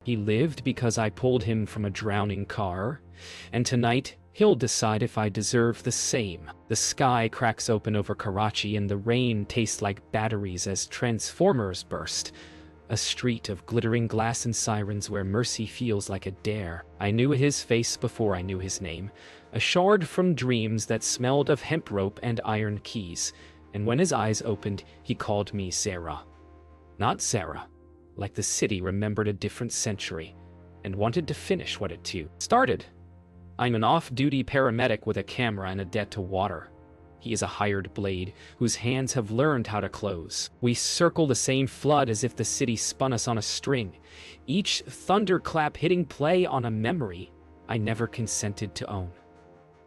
He lived because I pulled him from a drowning car, and tonight he'll decide if I deserve the same. The sky cracks open over Karachi and the rain tastes like batteries as transformers burst. A street of glittering glass and sirens where mercy feels like a dare. I knew his face before I knew his name, a shard from dreams that smelled of hemp rope and iron keys, and when his eyes opened, he called me Sarah. Not Sarah, like the city remembered a different century, and wanted to finish what it too started. I'm an off-duty paramedic with a camera and a debt to water. He is a hired blade, whose hands have learned how to close. We circle the same flood as if the city spun us on a string, each thunderclap hitting play on a memory I never consented to own.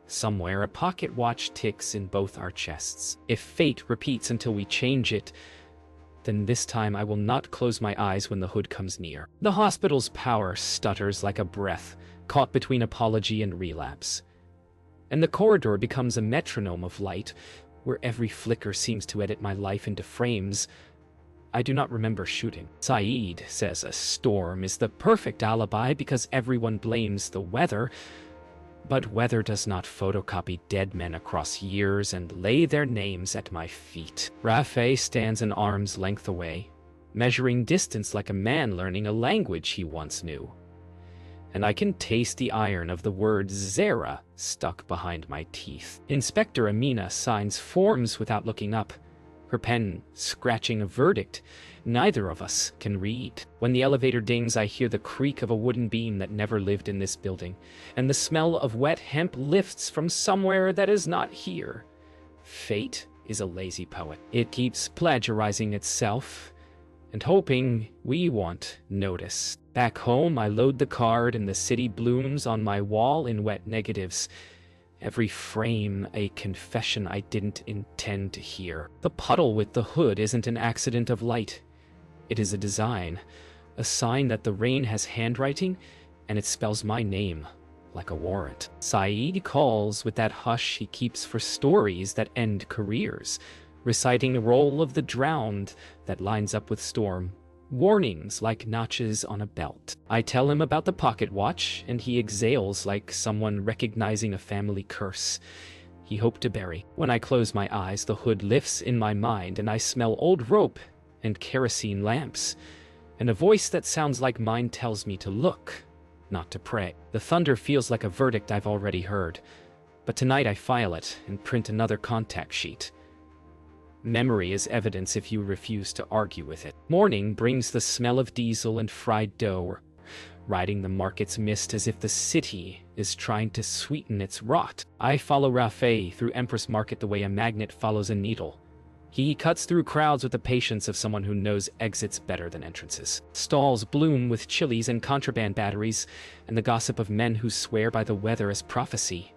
Somewhere a pocket watch ticks in both our chests. If fate repeats until we change it, then this time I will not close my eyes when the hood comes near. The hospital's power stutters like a breath, caught between apology and relapse. And the corridor becomes a metronome of light, where every flicker seems to edit my life into frames I do not remember shooting. Saeed says a storm is the perfect alibi because everyone blames the weather, but weather does not photocopy dead men across years and lay their names at my feet. Rafe stands an arm's length away, measuring distance like a man learning a language he once knew. And I can taste the iron of the word Zara stuck behind my teeth. Inspector Amina signs forms without looking up, her pen scratching a verdict neither of us can read. When the elevator dings, I hear the creak of a wooden beam that never lived in this building, and the smell of wet hemp lifts from somewhere that is not here. Fate is a lazy poet. It keeps plagiarizing itself and hoping we won't notice. Back home, I load the card and the city blooms on my wall in wet negatives. Every frame a confession I didn't intend to hear. The puddle with the hood isn't an accident of light. It is a design, a sign that the rain has handwriting, and it spells my name like a warrant. Saeed calls with that hush he keeps for stories that end careers, reciting the role of the drowned that lines up with storm. Warnings like notches on a belt. I tell him about the pocket watch, and he exhales like someone recognizing a family curse he hoped to bury. When I close my eyes, the hood lifts in my mind, and I smell old rope and kerosene lamps, and a voice that sounds like mine tells me to look, not to pray. The thunder feels like a verdict I've already heard, but tonight I file it and print another contact sheet. Memory is evidence if you refuse to argue with it. Morning brings the smell of diesel and fried dough, riding the market's mist as if the city is trying to sweeten its rot. I follow Rafe through Empress Market the way a magnet follows a needle. He cuts through crowds with the patience of someone who knows exits better than entrances. Stalls bloom with chilies and contraband batteries, and the gossip of men who swear by the weather as prophecy.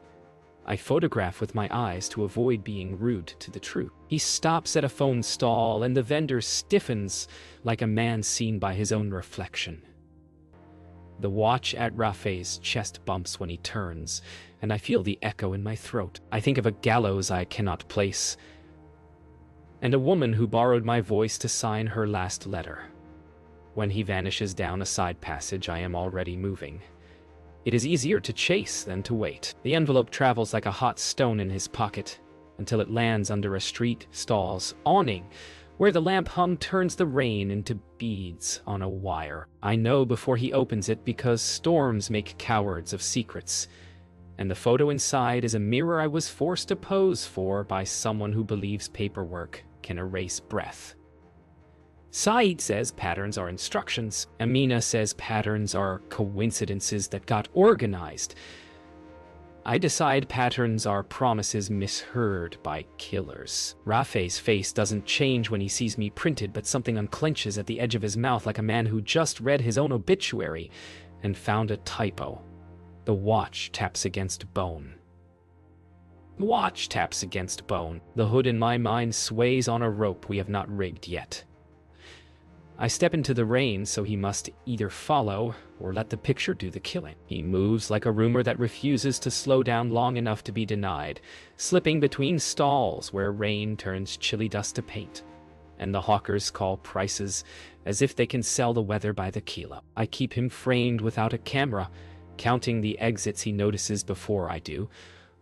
I photograph with my eyes to avoid being rude to the truth. He stops at a phone stall, and the vendor stiffens like a man seen by his own reflection. The watch at Rafe's chest bumps when he turns, and I feel the echo in my throat. I think of a gallows I cannot place, and a woman who borrowed my voice to sign her last letter. When he vanishes down a side passage, I am already moving. It is easier to chase than to wait. The envelope travels like a hot stone in his pocket until it lands under a street stall's awning, where the lamp hum turns the rain into beads on a wire. I know before he opens it because storms make cowards of secrets, and the photo inside is a mirror I was forced to pose for by someone who believes paperwork can erase breath. Saeed says patterns are instructions. Amina says patterns are coincidences that got organized. I decide patterns are promises misheard by killers. Rafe's face doesn't change when he sees me printed, but something unclenches at the edge of his mouth like a man who just read his own obituary and found a typo. The watch taps against bone. The watch taps against bone. The hood in my mind sways on a rope we have not rigged yet. I step into the rain, so he must either follow or let the picture do the killing. He moves like a rumor that refuses to slow down long enough to be denied, slipping between stalls where rain turns chili dust to paint. and the hawkers call prices as if they can sell the weather by the kilo. I keep him framed without a camera, counting the exits he notices before I do,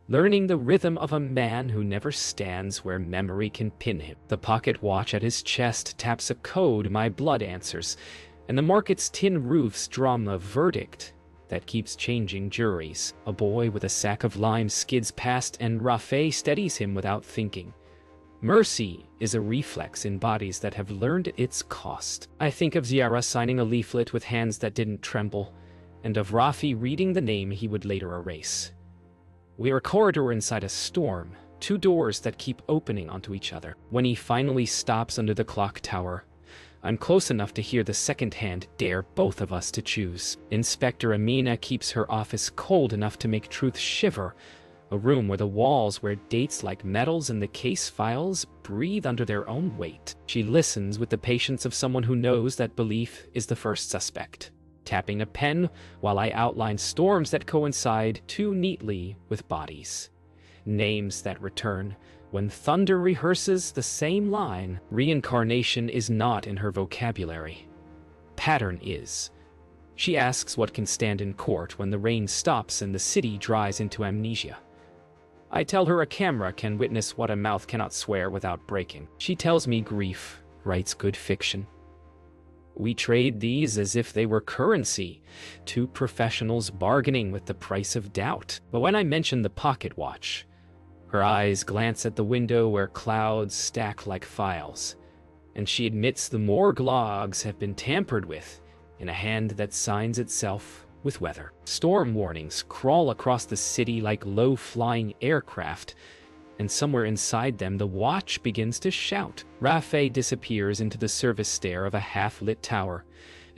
learning the rhythm of a man who never stands where memory can pin him. The pocket watch at his chest taps a code my blood answers, and the market's tin roofs drum a verdict that keeps changing juries. A boy with a sack of limes skids past, and Rafe steadies him without thinking. Mercy is a reflex in bodies that have learned its cost. I think of Ziara signing a leaflet with hands that didn't tremble, and of Rafi reading the name he would later erase. We are a corridor inside a storm, two doors that keep opening onto each other. When he finally stops under the clock tower, I'm close enough to hear the second hand dare both of us to choose. Inspector Amina keeps her office cold enough to make truth shiver, a room where the walls wear dates like metals and the case files breathe under their own weight. She listens with the patience of someone who knows that belief is the first suspect, tapping a pen while I outline storms that coincide too neatly with bodies. Names that return when thunder rehearses the same line. Reincarnation is not in her vocabulary. Pattern is. She asks what can stand in court when the rain stops and the city dries into amnesia. I tell her a camera can witness what a mouth cannot swear without breaking. She tells me grief writes good fiction. We trade these as if they were currency, two professionals bargaining with the price of doubt. But when I mention the pocket watch, her eyes glance at the window where clouds stack like files, and she admits the morgue logs have been tampered with in a hand that signs itself with weather. Storm warnings crawl across the city like low-flying aircraft, and somewhere inside them the watch begins to shout. Rafe disappears into the service stair of a half-lit tower,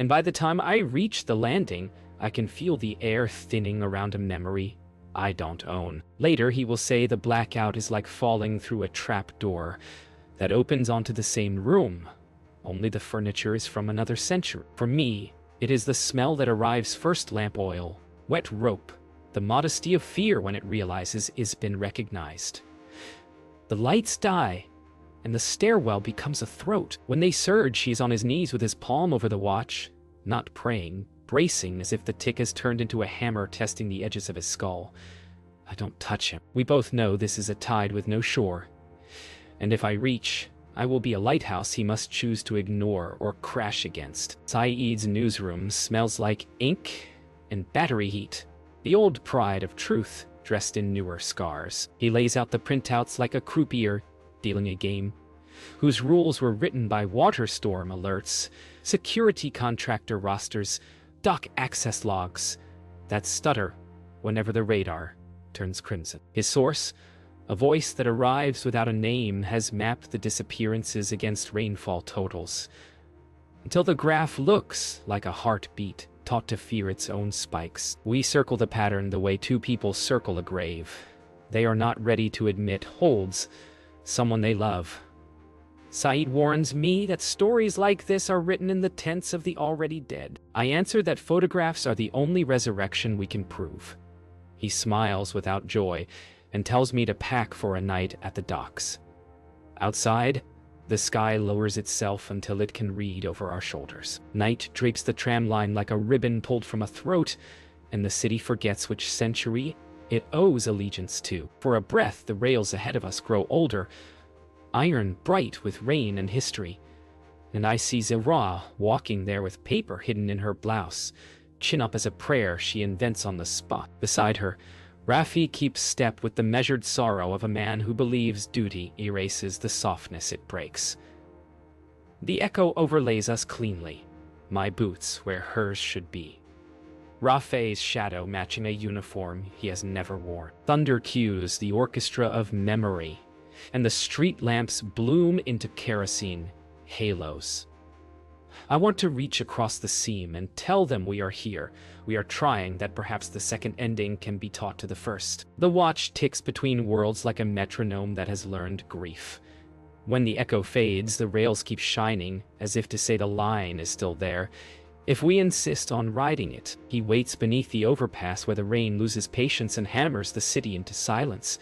and by the time I reach the landing, I can feel the air thinning around a memory I don't own. Later, he will say the blackout is like falling through a trap door that opens onto the same room, only the furniture is from another century. For me, it is the smell that arrives first: lamp oil, wet rope, the modesty of fear when it realizes it's been recognized. The lights die, and the stairwell becomes a throat. When they surge, he is on his knees with his palm over the watch, not praying, bracing as if the tick has turned into a hammer testing the edges of his skull. I don't touch him. We both know this is a tide with no shore, and if I reach, I will be a lighthouse he must choose to ignore or crash against. Saeed's newsroom smells like ink and battery heat, the old pride of truth dressed in newer scars. He lays out the printouts like a croupier dealing a game, whose rules were written by water storm alerts, security contractor rosters, dock access logs that stutter whenever the radar turns crimson. His source, a voice that arrives without a name, has mapped the disappearances against rainfall totals, until the graph looks like a heartbeat taught to fear its own spikes. We circle the pattern the way two people circle a grave. They are not ready to admit holds someone they love. Saeed warns me that stories like this are written in the tents of the already dead. I answer that photographs are the only resurrection we can prove. He smiles without joy and tells me to pack for a night at the docks. Outside, the sky lowers itself until it can read over our shoulders. Night drapes the tram line like a ribbon pulled from a throat, and the city forgets which century it owes allegiance to. For a breath, the rails ahead of us grow older, iron bright with rain and history, and I see Zara walking there with paper hidden in her blouse, chin up as a prayer she invents on the spot. Beside her, Rafi keeps step with the measured sorrow of a man who believes duty erases the softness it breaks. The echo overlays us cleanly, my boots where hers should be. Rafe's shadow matching a uniform he has never worn. Thunder cues the orchestra of memory, and the street lamps bloom into kerosene halos. I want to reach across the seam and tell them we are here. We are trying, that perhaps the second ending can be taught to the first. The watch ticks between worlds like a metronome that has learned grief. When the echo fades, the rails keep shining, as if to say the line is still there, if we insist on riding it. He waits beneath the overpass where the rain loses patience and hammers the city into silence.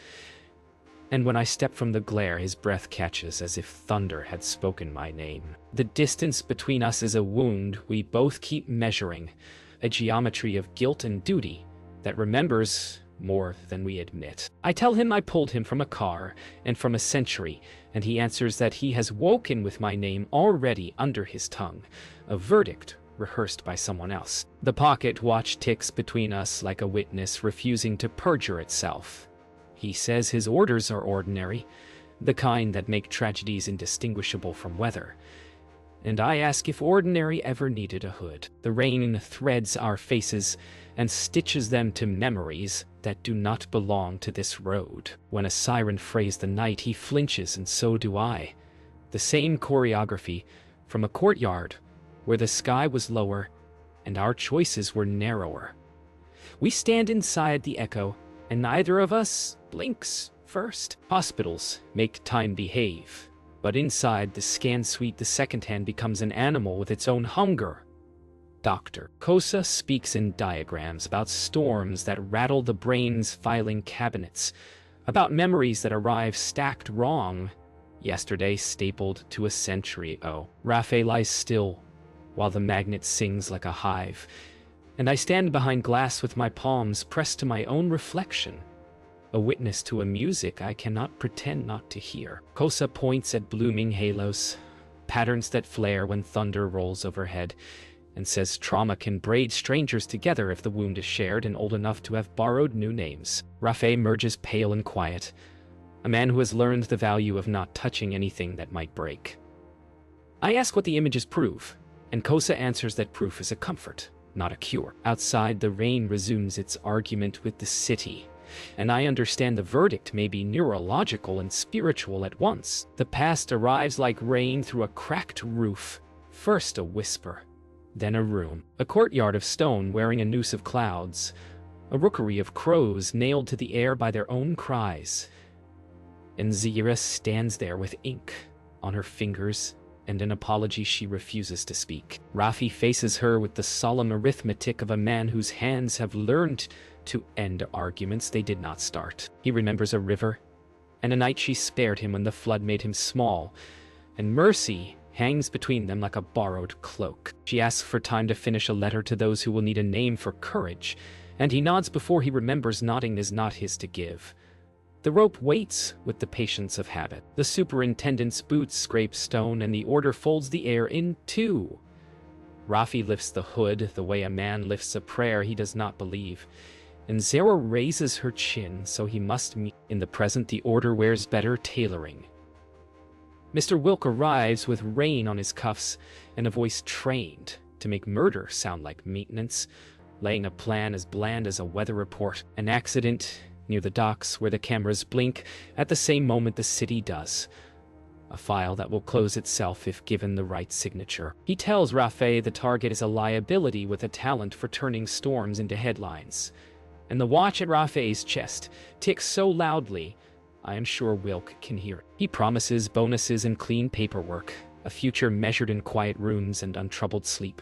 And when I step from the glare, his breath catches as if thunder had spoken my name. The distance between us is a wound we both keep measuring, a geometry of guilt and duty that remembers more than we admit. I tell him I pulled him from a car and from a century, and he answers that he has woken with my name already under his tongue, a verdict rehearsed by someone else. The pocket watch ticks between us like a witness refusing to perjure itself. He says his orders are ordinary, the kind that make tragedies indistinguishable from weather. And I ask if ordinary ever needed a hood. The rain threads our faces and stitches them to memories that do not belong to this road. When a siren frays the night, he flinches, and so do I. The same choreography from a courtyard where the sky was lower and our choices were narrower. We stand inside the echo, and neither of us blinks first. Hospitals make time behave, but inside the scan suite, the second hand becomes an animal with its own hunger. Dr. Kosa speaks in diagrams about storms that rattle the brain's filing cabinets, about memories that arrive stacked wrong, yesterday stapled to a century ago. Rafe lies still, while the magnet sings like a hive, and I stand behind glass with my palms pressed to my own reflection, a witness to a music I cannot pretend not to hear. Kosa points at blooming halos, patterns that flare when thunder rolls overhead, and says trauma can braid strangers together if the wound is shared and old enough to have borrowed new names. Rafe emerges pale and quiet, a man who has learned the value of not touching anything that might break. I ask what the images prove, and Kosa answers that proof is a comfort, not a cure. Outside, the rain resumes its argument with the city, and I understand the verdict may be neurological and spiritual at once. The past arrives like rain through a cracked roof, first a whisper, then a room, a courtyard of stone wearing a noose of clouds, a rookery of crows nailed to the air by their own cries. And Zira stands there with ink on her fingers and an apology she refuses to speak. Rafi faces her with the solemn arithmetic of a man whose hands have learned to end arguments they did not start. He remembers a river, and a night she spared him when the flood made him small, and mercy hangs between them like a borrowed cloak. She asks for time to finish a letter to those who will need a name for courage, and he nods before he remembers nodding is not his to give. The rope waits with the patience of habit. The superintendent's boots scrape stone, and the order folds the air in two. Rafi lifts the hood the way a man lifts a prayer he does not believe, and Zara raises her chin, so he must meet. In the present, the order wears better tailoring. Mr. Wilk arrives with rain on his cuffs and a voice trained to make murder sound like maintenance, laying a plan as bland as a weather report. An accident near the docks where the cameras blink at the same moment the city does. A file that will close itself if given the right signature. He tells Rafe the target is a liability with a talent for turning storms into headlines. And the watch at Rafe's chest ticks so loudly I am sure Wilk can hear it. He promises bonuses and clean paperwork, a future measured in quiet rooms and untroubled sleep.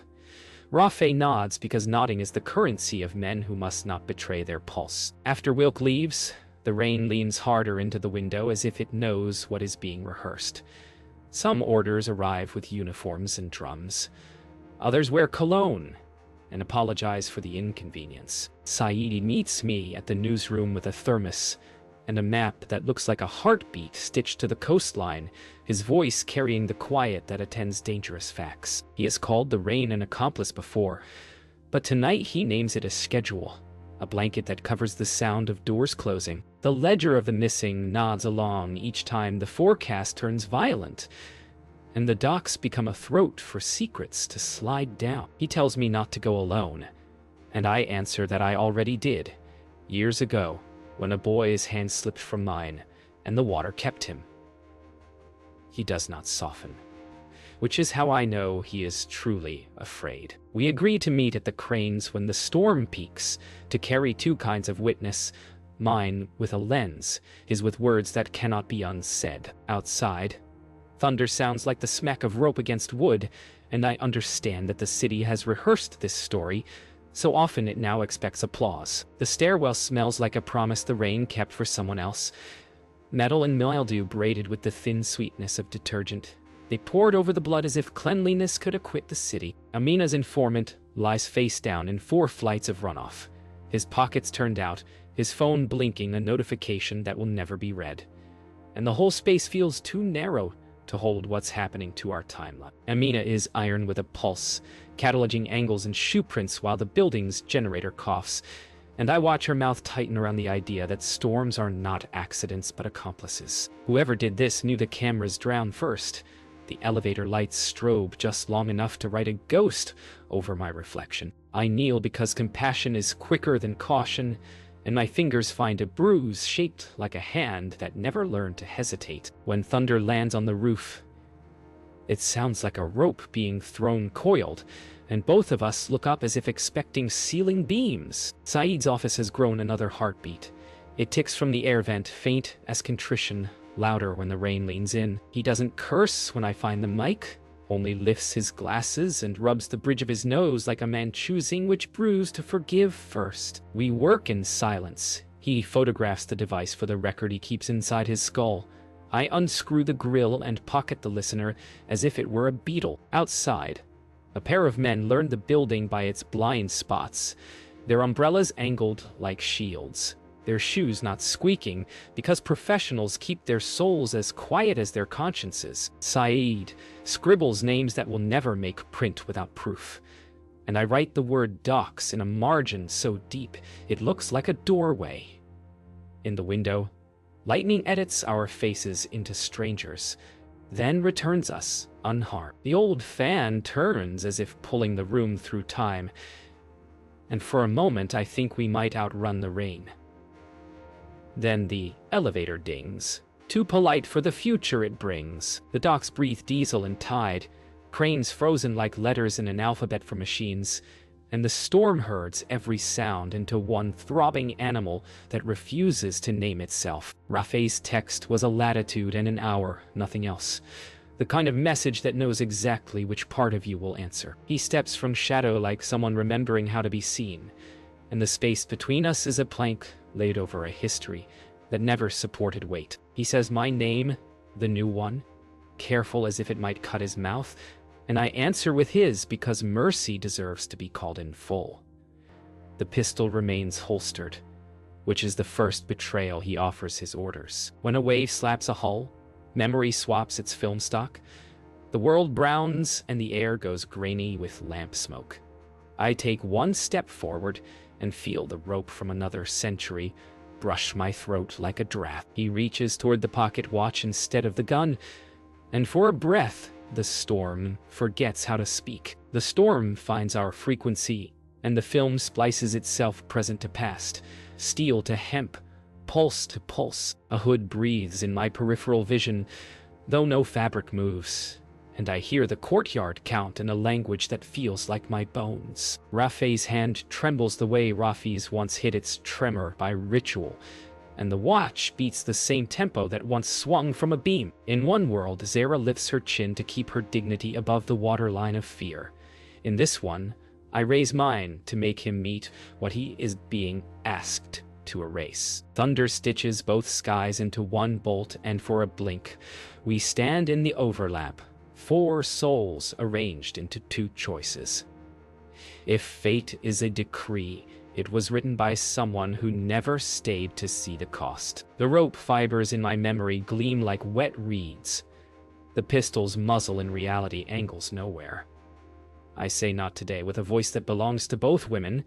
Rafe nods because nodding is the currency of men who must not betray their pulse. After Wilk leaves, the rain leans harder into the window as if it knows what is being rehearsed. Some orders arrive with uniforms and drums. Others wear cologne and apologize for the inconvenience. Saidi meets me at the newsroom with a thermos and a map that looks like a heartbeat stitched to the coastline, his voice carrying the quiet that attends dangerous facts. He has called the rain an accomplice before, but tonight he names it a schedule, a blanket that covers the sound of doors closing. The ledger of the missing nods along each time the forecast turns violent, and the docks become a throat for secrets to slide down. He tells me not to go alone, and I answer that I already did, years ago, when a boy's hand slipped from mine, and the water kept him. He does not soften, which is how I know he is truly afraid. We agree to meet at the cranes when the storm peaks, to carry two kinds of witness, mine with a lens, his with words that cannot be unsaid. Outside, thunder sounds like the smack of rope against wood, and I understand that the city has rehearsed this story, so often it now expects applause. The stairwell smells like a promise the rain kept for someone else, metal and mildew braided with the thin sweetness of detergent. They poured over the blood as if cleanliness could acquit the city. Amina's informant lies face down in 4 flights of runoff, his pockets turned out, his phone blinking a notification that will never be read. And the whole space feels too narrow to hold what's happening to our timeline. Amina is iron with a pulse, cataloging angles and shoe prints while the building's generator coughs, and I watch her mouth tighten around the idea that storms are not accidents but accomplices. Whoever did this knew the cameras drowned first. The elevator lights strobe just long enough to write a ghost over my reflection. I kneel because compassion is quicker than caution, and my fingers find a bruise shaped like a hand that never learned to hesitate. When thunder lands on the roof, it sounds like a rope being thrown coiled, and both of us look up as if expecting ceiling beams. Saeed's office has grown another heartbeat. It ticks from the air vent, faint as contrition, louder when the rain leans in. He doesn't curse when I find the mic, only lifts his glasses and rubs the bridge of his nose like a man choosing which bruise to forgive first. We work in silence. He photographs the device for the record he keeps inside his skull. I unscrew the grill and pocket the listener as if it were a beetle. Outside, a pair of men learned the building by its blind spots, their umbrellas angled like shields, their shoes not squeaking, because professionals keep their souls as quiet as their consciences. Saeed scribbles names that will never make print without proof, and I write the word docks in a margin so deep it looks like a doorway. In the window, lightning edits our faces into strangers, then returns us unharmed. The old fan turns as if pulling the room through time, and for a moment I think we might outrun the rain. Then the elevator dings, too polite for the future it brings. The docks breathe diesel and tide, cranes frozen like letters in an alphabet for machines, and the storm herds every sound into one throbbing animal that refuses to name itself. Rafai's text was a latitude and an hour, nothing else. The kind of message that knows exactly which part of you will answer. He steps from shadow like someone remembering how to be seen, and the space between us is a plank laid over a history that never supported weight. He says my name, the new one, careful as if it might cut his mouth, and I answer with his because mercy deserves to be called in full. The pistol remains holstered, which is the first betrayal he offers his orders. When a wave slaps a hull, memory swaps its film stock, the world browns and the air goes grainy with lamp smoke. I take one step forward and feel the rope from another century brush my throat like a draft. He reaches toward the pocket watch instead of the gun, and for a breath, the storm forgets how to speak. The storm finds our frequency, and the film splices itself present to past, steel to hemp, pulse to pulse. A hood breathes in my peripheral vision, though no fabric moves, and I hear the courtyard count in a language that feels like my bones. Rafai's hand trembles the way Rafi's once hid its tremor by ritual, and the watch beats the same tempo that once swung from a beam. In one world, Zara lifts her chin to keep her dignity above the waterline of fear. In this one, I raise mine to make him meet what he is being asked to erase. Thunder stitches both skies into one bolt, and for a blink, we stand in the overlap, 4 souls arranged into 2 choices. If fate is a decree, it was written by someone who never stayed to see the cost. The rope fibers in my memory gleam like wet reeds. The pistol's muzzle in reality angles nowhere. I say not today with a voice that belongs to both women,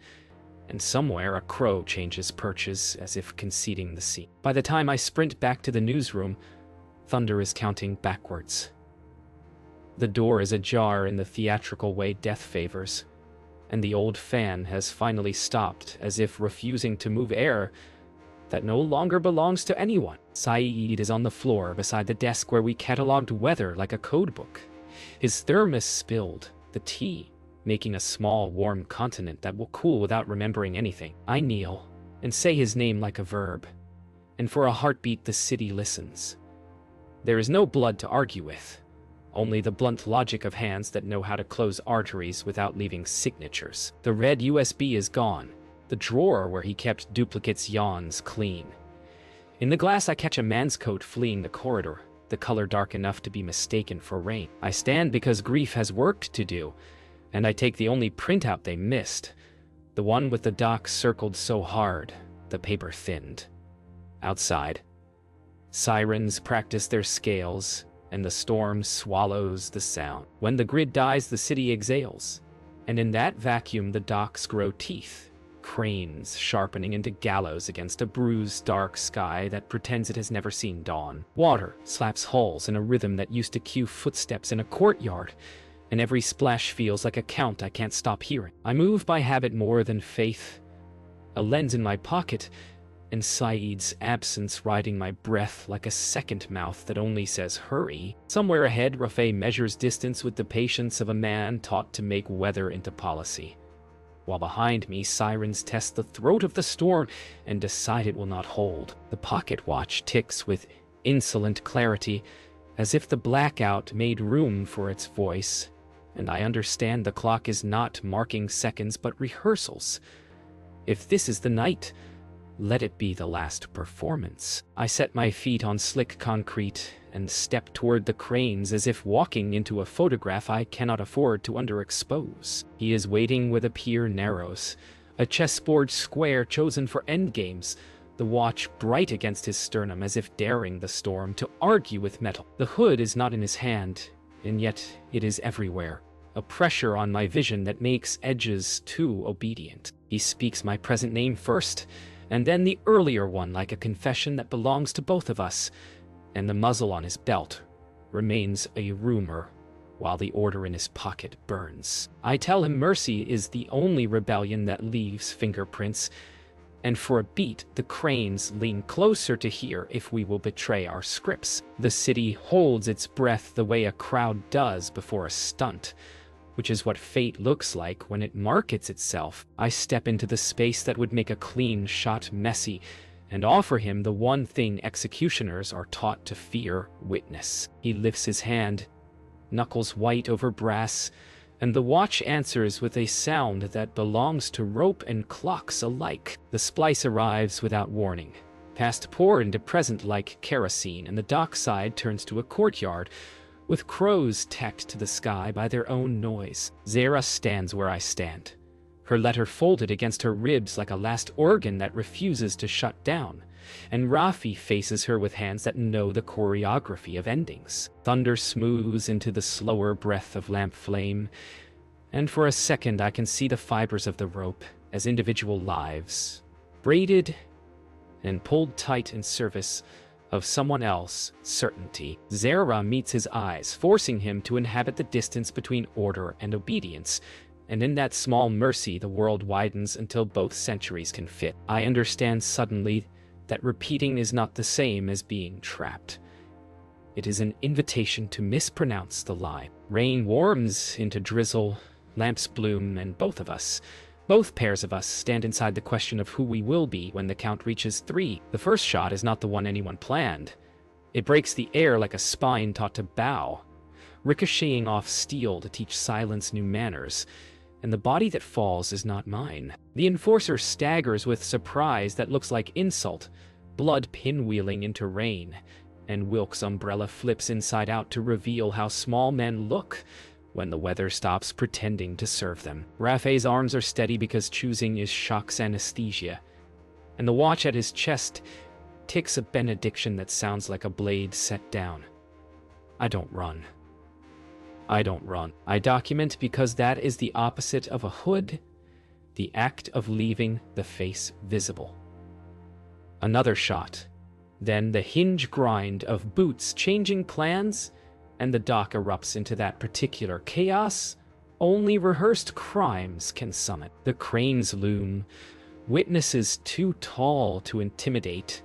and somewhere a crow changes perches as if conceding the seat. By the time I sprint back to the newsroom, thunder is counting backwards. The door is ajar in the theatrical way death favors, and the old fan has finally stopped as if refusing to move air that no longer belongs to anyone. Saeed is on the floor beside the desk where we cataloged weather like a codebook. His thermos spilled, the tea making a small warm continent that will cool without remembering anything. I kneel and say his name like a verb, and for a heartbeat the city listens. There is no blood to argue with, only the blunt logic of hands that know how to close arteries without leaving signatures. The red USB is gone. The drawer where he kept duplicates yawns clean. In the glass, I catch a man's coat fleeing the corridor, the color dark enough to be mistaken for rain. I stand because grief has work to do, and I take the only printout they missed, the one with the dock circled so hard, the paper thinned. Outside, sirens practice their scales, and the storm swallows the sound. When the grid dies, the city exhales, and in that vacuum the docks grow teeth, cranes sharpening into gallows against a bruised dark sky that pretends it has never seen dawn. Water slaps hulls in a rhythm that used to cue footsteps in a courtyard, and every splash feels like a count I can't stop hearing. I move by habit more than faith, a lens in my pocket, and Saeed's absence riding my breath like a second mouth that only says hurry. Somewhere ahead, Rafay measures distance with the patience of a man taught to make weather into policy, while behind me sirens test the throat of the storm and decide it will not hold. The pocket watch ticks with insolent clarity, as if the blackout made room for its voice, and I understand the clock is not marking seconds but rehearsals. If this is the night, let it be the last performance. I set my feet on slick concrete and step toward the cranes as if walking into a photograph I cannot afford to underexpose. He is waiting where the pier narrows, a chessboard square chosen for endgames, the watch bright against his sternum as if daring the storm to argue with metal. The hood is not in his hand, and yet it is everywhere, a pressure on my vision that makes edges too obedient. He speaks my present name first, and then the earlier one like a confession that belongs to both of us, and the muzzle on his belt remains a rumor while the order in his pocket burns. I tell him mercy is the only rebellion that leaves fingerprints, and for a beat the cranes lean closer to hear if we will betray our scripts. The city holds its breath the way a crowd does before a stunt, which is what fate looks like when it markets itself. I step into the space that would make a clean shot messy and offer him the one thing executioners are taught to fear: witness. He lifts his hand, knuckles white over brass, and the watch answers with a sound that belongs to rope and clocks alike. The splice arrives without warning, past pour into present like kerosene, and the dockside turns to a courtyard, with crows tacked to the sky by their own noise. Zara stands where I stand, her letter folded against her ribs like a last organ that refuses to shut down, and Rafi faces her with hands that know the choreography of endings. Thunder smooths into the slower breath of lamp flame, and for a second I can see the fibers of the rope as individual lives, braided and pulled tight in service of someone else's certainty. Zara meets his eyes, forcing him to inhabit the distance between order and obedience, and in that small mercy the world widens until both centuries can fit. I understand suddenly that repeating is not the same as being trapped. It is an invitation to mispronounce the lie. Rain warms into drizzle, lamps bloom, and both pairs of us stand inside the question of who we will be when the count reaches 3. The first shot is not the one anyone planned. It breaks the air like a spine taught to bow, ricocheting off steel to teach silence new manners, and the body that falls is not mine. The enforcer staggers with surprise that looks like insult, blood pinwheeling into rain, and Wilk's umbrella flips inside out to reveal how small men look when the weather stops pretending to serve them. Rafay's arms are steady because choosing is shock's anesthesia, and the watch at his chest ticks a benediction that sounds like a blade set down. I don't run. I document because that is the opposite of a hood, the act of leaving the face visible. Another shot, then the hinge grind of boots changing plans, and the dock erupts into that particular chaos only rehearsed crimes can summon. The cranes loom, witnesses too tall to intimidate,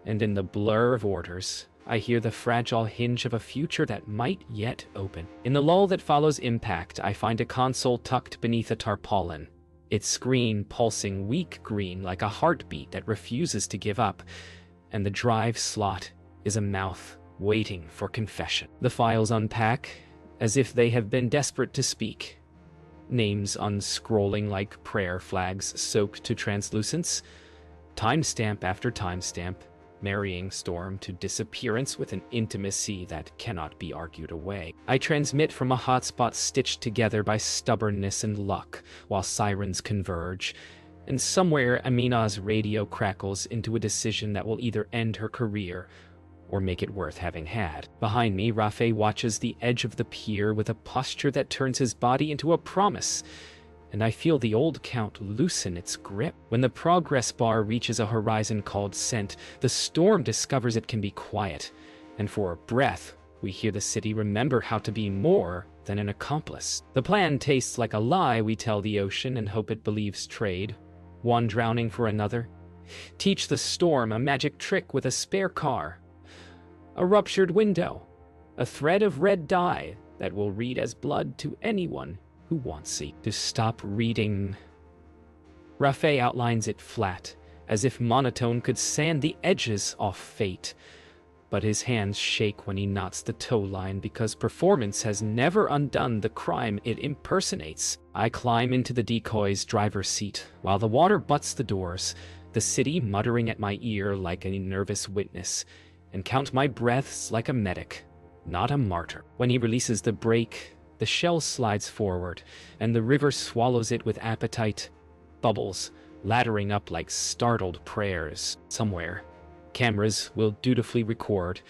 and in the blur of orders, I hear the fragile hinge of a future that might yet open. In the lull that follows impact, I find a console tucked beneath a tarpaulin, its screen pulsing weak green like a heartbeat that refuses to give up, and the drive slot is a mouth waiting for confession. The files unpack as if they have been desperate to speak. Names unscrolling like prayer flags soaked to translucence. Timestamp after timestamp, marrying storm to disappearance with an intimacy that cannot be argued away. I transmit from a hotspot stitched together by stubbornness and luck, while sirens converge, and somewhere Amina's radio crackles into a decision that will either end her career or make it worth having had. Behind me, Rafe watches the edge of the pier with a posture that turns his body into a promise, and I feel the old count loosen its grip. When the progress bar reaches a horizon called scent, the storm discovers it can be quiet, and for a breath, we hear the city remember how to be more than an accomplice. The plan tastes like a lie we tell the ocean and hope it believes trade, one drowning for another. Teach the storm a magic trick with a spare car, a ruptured window, a thread of red dye that will read as blood to anyone who wants it to stop reading. Rafe outlines it flat, as if monotone could sand the edges off fate, but his hands shake when he knots the toe line because performance has never undone the crime it impersonates. I climb into the decoy's driver's seat, while the water butts the doors, the city muttering at my ear like a nervous witness, and count my breaths like a medic, not a martyr. When he releases the brake, the shell slides forward, and the river swallows it with appetite, bubbles laddering up like startled prayers. Somewhere, cameras will dutifully record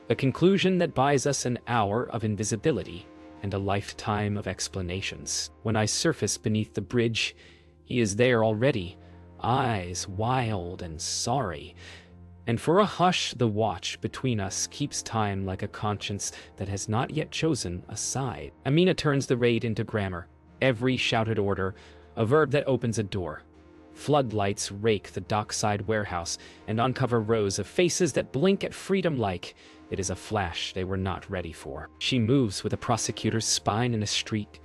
a conclusion that buys us an hour of invisibility and a lifetime of explanations. When I surface beneath the bridge, he is there already, eyes wild and sorry, and for a hush the watch between us keeps time like a conscience that has not yet chosen a side. Amina turns the raid into grammar, every shouted order, a verb that opens a door. Floodlights rake the dockside warehouse and uncover rows of faces that blink at freedom like it is a flash they were not ready for. She moves with a prosecutor's spine in a street.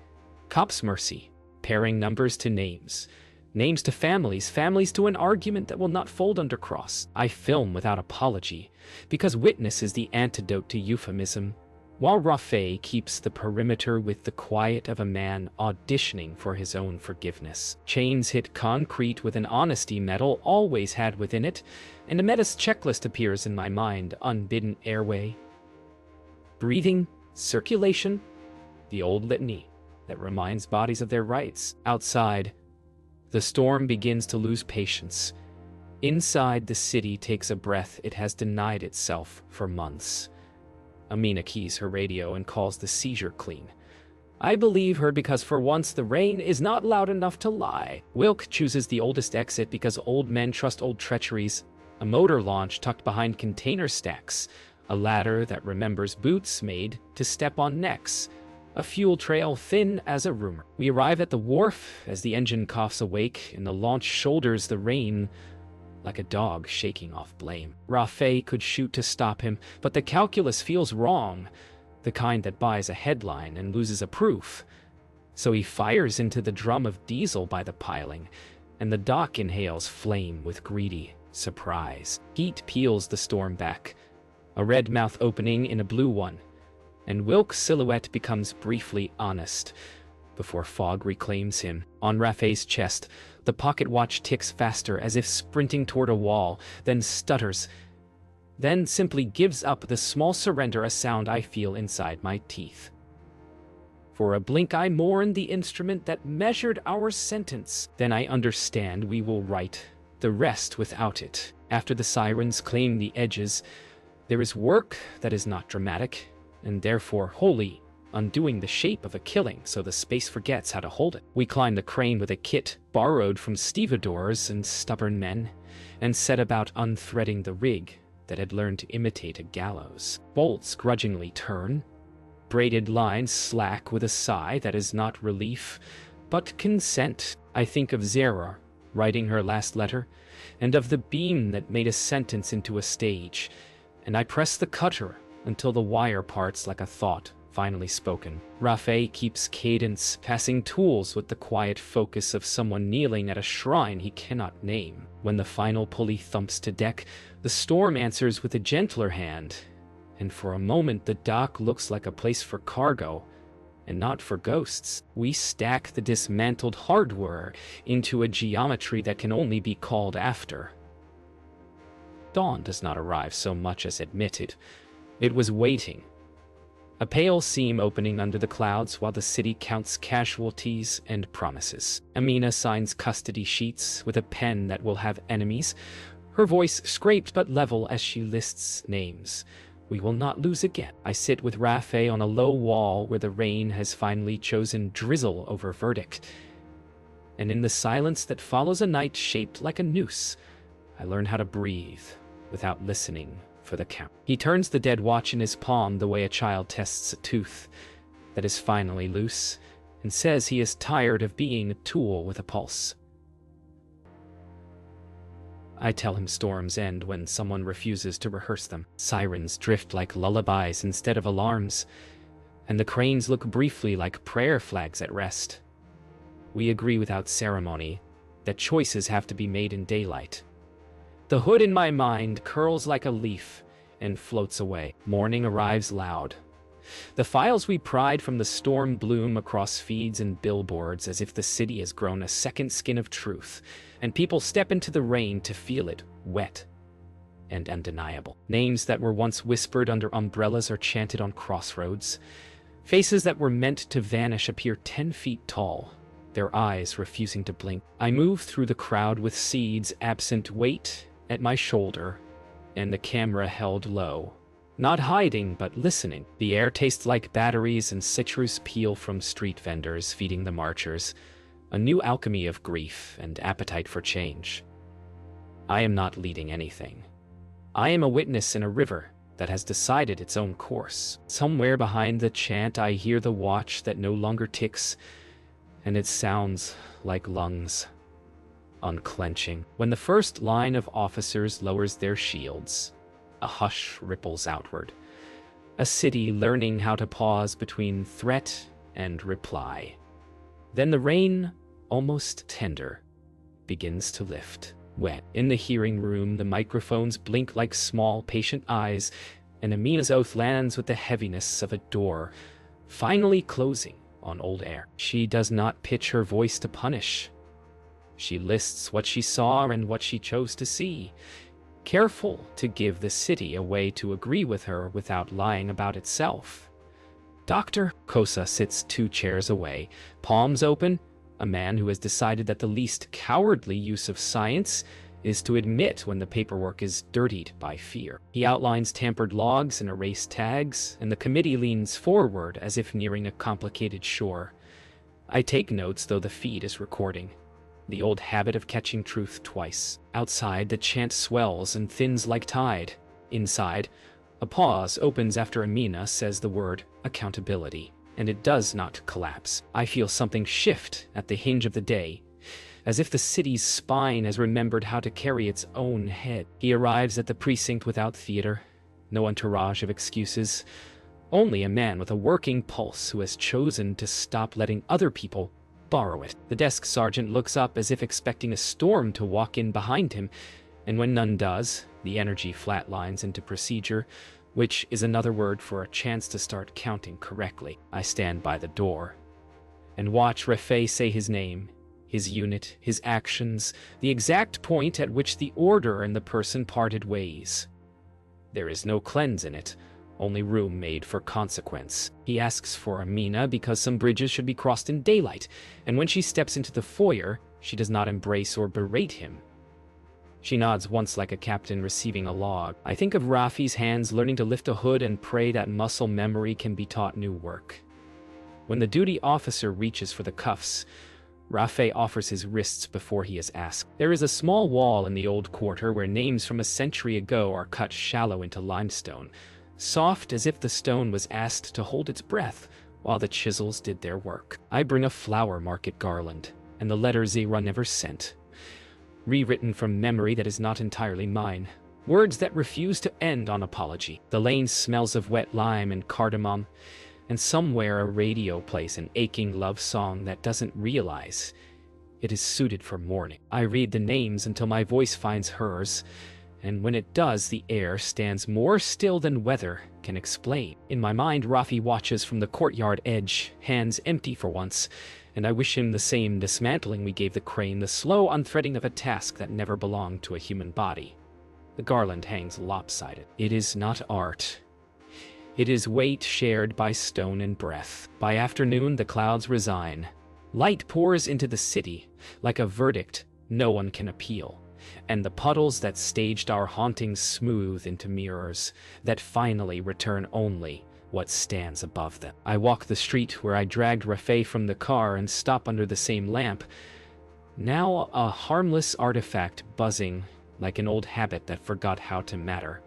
Cops' mercy, pairing numbers to names. Names to families, families to an argument that will not fold under cross. I film without apology, because witness is the antidote to euphemism, while Rafe keeps the perimeter with the quiet of a man auditioning for his own forgiveness. Chains hit concrete with an honesty metal always had within it, and a Metis checklist appears in my mind, unbidden airway. Breathing, circulation, the old litany that reminds bodies of their rights. Outside, the storm begins to lose patience. Inside, the city takes a breath it has denied itself for months. Amina keys her radio and calls the seizure clean. I believe her because for once the rain is not loud enough to lie. Wilk chooses the oldest exit because old men trust old treacheries. A motor launch tucked behind container stacks. A ladder that remembers boots made to step on necks. A fuel trail thin as a rumor. We arrive at the wharf as the engine coughs awake and the launch shoulders the rain like a dog shaking off blame. Rafe could shoot to stop him, but the calculus feels wrong, the kind that buys a headline and loses a proof. So he fires into the drum of diesel by the piling, and the dock inhales flame with greedy surprise. Heat peels the storm back, a red mouth opening in a blue one, and Wilk's silhouette becomes briefly honest before fog reclaims him. On Rafe's chest, the pocket watch ticks faster as if sprinting toward a wall, then stutters, then simply gives up the small surrender, a sound I feel inside my teeth. For a blink I mourn the instrument that measured our sentence. Then I understand we will write the rest without it. After the sirens claim the edges, there is work that is not dramatic, and therefore wholly undoing the shape of a killing so the space forgets how to hold it. We climb the crane with a kit borrowed from stevedores and stubborn men, and set about unthreading the rig that had learned to imitate a gallows. Bolts grudgingly turn, braided lines slack with a sigh that is not relief, but consent. I think of Zara writing her last letter, and of the beam that made a sentence into a stage, and I press the cutter until the wire parts like a thought finally spoken. Rafe keeps cadence, passing tools with the quiet focus of someone kneeling at a shrine he cannot name. When the final pulley thumps to deck, the storm answers with a gentler hand, and for a moment the dock looks like a place for cargo, and not for ghosts. We stack the dismantled hardware into a geometry that can only be called after. Dawn does not arrive so much as admit it. It was waiting. A pale seam opening under the clouds while the city counts casualties and promises. Amina signs custody sheets with a pen that will have enemies, her voice scraped but level as she lists names. We will not lose again. I sit with Rafe on a low wall where the rain has finally chosen drizzle over verdict. And in the silence that follows a night shaped like a noose, I learn how to breathe without listening for the count. He turns the dead watch in his palm the way a child tests a tooth that is finally loose, and says he is tired of being a tool with a pulse. I tell him storms end when someone refuses to rehearse them. Sirens drift like lullabies instead of alarms, and the cranes look briefly like prayer flags at rest. We agree without ceremony that choices have to be made in daylight. The hood in my mind curls like a leaf and floats away. Morning arrives loud. The files we pried from the storm bloom across feeds and billboards as if the city has grown a second skin of truth, and people step into the rain to feel it wet and undeniable. Names that were once whispered under umbrellas are chanted on crossroads. Faces that were meant to vanish appear 10 feet tall, their eyes refusing to blink. I move through the crowd with seeds absent weight at my shoulder, and the camera held low. Not hiding, but listening. The air tastes like batteries and citrus peel from street vendors feeding the marchers, a new alchemy of grief and appetite for change. I am not leading anything. I am a witness in a river that has decided its own course. Somewhere behind the chant I hear the watch that no longer ticks, and it sounds like lungs unclenching. When the first line of officers lowers their shields, a hush ripples outward. A city learning how to pause between threat and reply. Then the rain, almost tender, begins to lift. Wet. In the hearing room, the microphones blink like small, patient eyes, and Amina's oath lands with the heaviness of a door, finally closing on old air. She does not pitch her voice to punish. She lists what she saw and what she chose to see, careful to give the city a way to agree with her without lying about itself. Dr. Kosa sits 2 chairs away, palms open, a man who has decided that the least cowardly use of science is to admit when the paperwork is dirtied by fear. He outlines tampered logs and erased tags, and the committee leans forward as if nearing a complicated shore. I take notes, though the feed is recording. The old habit of catching truth twice. Outside, the chant swells and thins like tide. Inside, a pause opens after Amina says the word accountability, and it does not collapse. I feel something shift at the hinge of the day, as if the city's spine has remembered how to carry its own head. He arrives at the precinct without theater, no entourage of excuses, only a man with a working pulse who has chosen to stop letting other people borrow it. The desk sergeant looks up as if expecting a storm to walk in behind him, and when none does, the energy flatlines into procedure, which is another word for a chance to start counting correctly. I stand by the door and watch Rafe say his name, his unit, his actions, the exact point at which the order and the person parted ways. There is no cleanse in it, only room made for consequence. He asks for Amina because some bridges should be crossed in daylight, and when she steps into the foyer, she does not embrace or berate him. She nods once like a captain receiving a log. I think of Rafi's hands learning to lift a hood and pray that muscle memory can be taught new work. When the duty officer reaches for the cuffs, Rafe offers his wrists before he is asked. There is a small wall in the old quarter where names from a century ago are cut shallow into limestone, soft as if the stone was asked to hold its breath while the chisels did their work. I bring a flower market garland, and the letter Zira never sent, rewritten from memory that is not entirely mine, words that refuse to end on apology. The lane smells of wet lime and cardamom, and somewhere a radio plays an aching love song that doesn't realize it is suited for mourning. I read the names until my voice finds hers, and when it does, the air stands more still than weather can explain. In my mind, Rafi watches from the courtyard edge, hands empty for once, and I wish him the same dismantling we gave the crane, the slow unthreading of a task that never belonged to a human body. The garland hangs lopsided. It is not art. It is weight shared by stone and breath. By afternoon, the clouds resign. Light pours into the city, like a verdict no one can appeal, and the puddles that staged our hauntings smooth into mirrors that finally return only what stands above them. I walk the street where I dragged Rafay from the car and stop under the same lamp, now a harmless artifact buzzing like an old habit that forgot how to matter.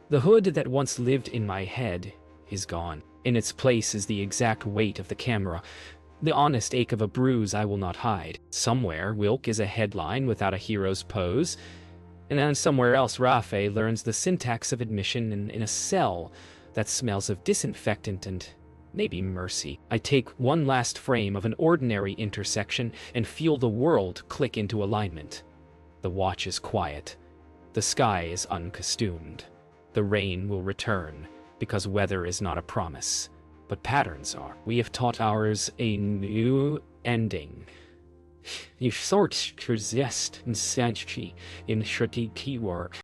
The hood that once lived in my head is gone. In its place is the exact weight of the camera, the honest ache of a bruise I will not hide. Somewhere, Wilk is a headline without a hero's pose, and then somewhere else Rafay learns the syntax of admission in a cell that smells of disinfectant and maybe mercy. I take one last frame of an ordinary intersection and feel the world click into alignment. The watch is quiet. The sky is uncostumed. The rain will return, because weather is not a promise, but patterns are. We have taught ours a new ending. You sort to zest and sagety in shitty keyword.